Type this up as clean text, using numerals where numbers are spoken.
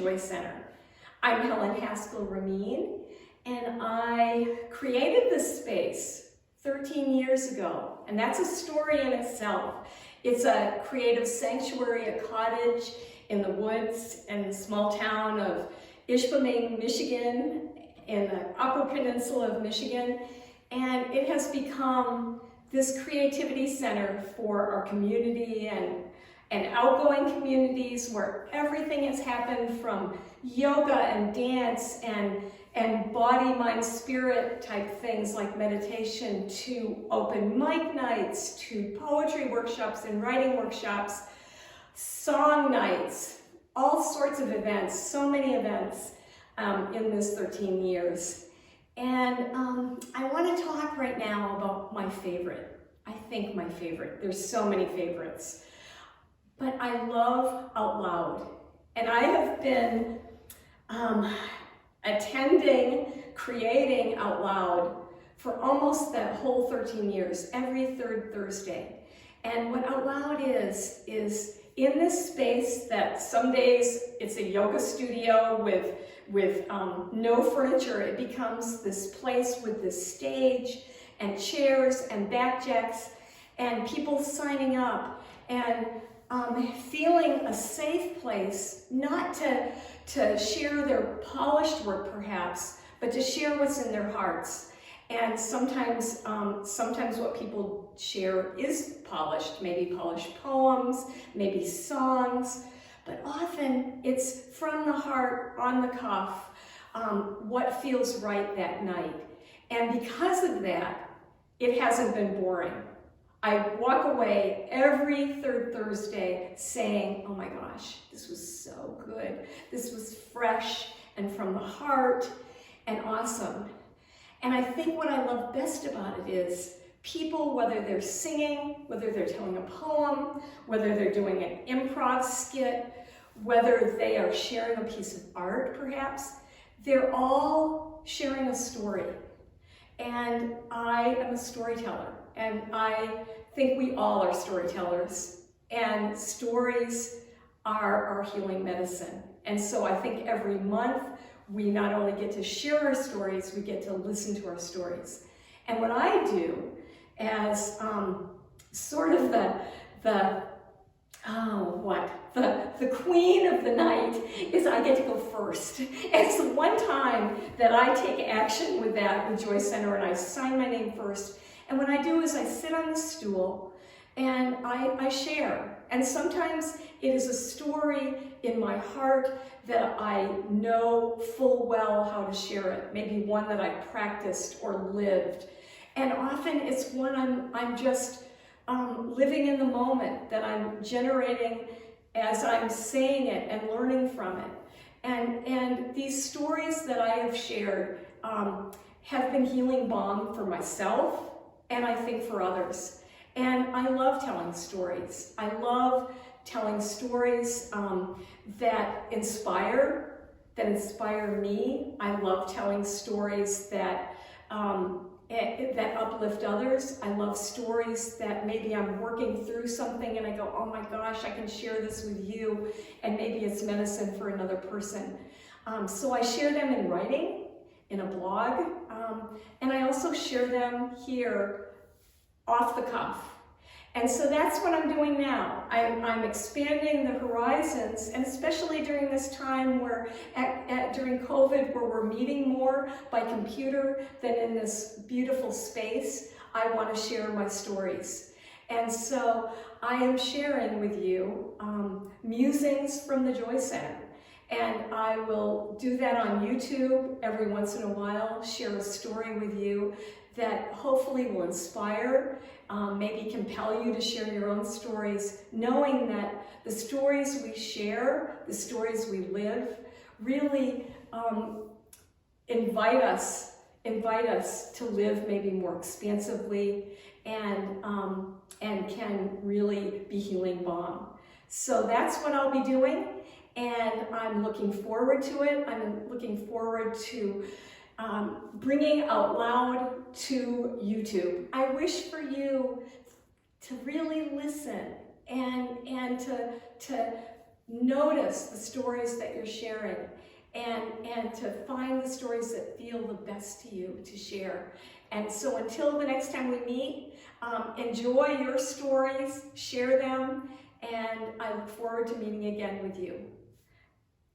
Joy Center. I'm Helen Haskell-Ramin, and I created this space 13 years ago, and that's a story in itself. It's a creative sanctuary, a cottage in the woods in the small town of Ishpeming, Michigan, in the Upper Peninsula of Michigan, and it has become this creativity center for our community and outgoing communities where everything has happened from yoga and dance and body, mind, spirit type things like meditation to open mic nights to poetry workshops and writing workshops, song nights, all sorts of events, so many events in this 13 years. And I want to talk right now about my favorite. I think my favorite. There's so many favorites. But I love Out Loud. And I have been attending, creating Out Loud for almost that whole 13 years, every third Thursday. And what Out Loud is in this space that some days it's a yoga studio with no furniture. It becomes this place with this stage and chairs and backjacks and people signing up and feeling a safe place, not to share their polished work perhaps, but to share what's in their hearts. And sometimes what people share is polished, maybe polished poems, maybe songs, but often it's from the heart, on the cuff, what feels right that night. And because of that, it hasn't been boring. I walk away every third Thursday saying, oh my gosh, this was so good. This was fresh and from the heart and awesome. And I think what I love best about it is people, whether they're singing, whether they're telling a poem, whether they're doing an improv skit, whether they are sharing a piece of art perhaps, they're all sharing a story. And I am a storyteller, and I think we all are storytellers, and stories are our healing medicine. And so I think every month we not only get to share our stories, we get to listen to our stories. And what I do as sort of the queen of the night is I get to go first. It's the one time that I take action with that with Joy Center, and I sign my name first. And what I do is I sit on the stool and I share. And sometimes it is a story in my heart that I know full well how to share it. Maybe one that I practiced or lived. And often it's one I'm just living in the moment, that I'm generating as I'm saying it and learning from it. And these stories that I have shared have been healing balm for myself, and I think for others. And I love telling stories. I love telling stories that inspire me. I love telling stories that uplift others. I love stories that maybe I'm working through something and I go, oh my gosh, I can share this with you, and maybe it's medicine for another person. So I share them in writing, in a blog, and I also share them here off the cuff. And so that's what I'm doing now. I'm expanding the horizons, and especially during this time where, during COVID, where we're meeting more by computer than in this beautiful space, I want to share my stories. And so I am sharing with you musings from the Joy Center. And I will do that on YouTube every once in a while, share a story with you that hopefully will inspire, maybe compel you to share your own stories, knowing that the stories we share, the stories we live, really invite us to live maybe more expansively and can really be healing balm. So that's what I'll be doing, and I'm looking forward to it. I'm looking forward to bringing Out Loud to YouTube. I wish for you to really listen and to notice the stories that you're sharing and to find the stories that feel the best to you to share. And so until the next time we meet, enjoy your stories, share them, and I look forward to meeting again with you.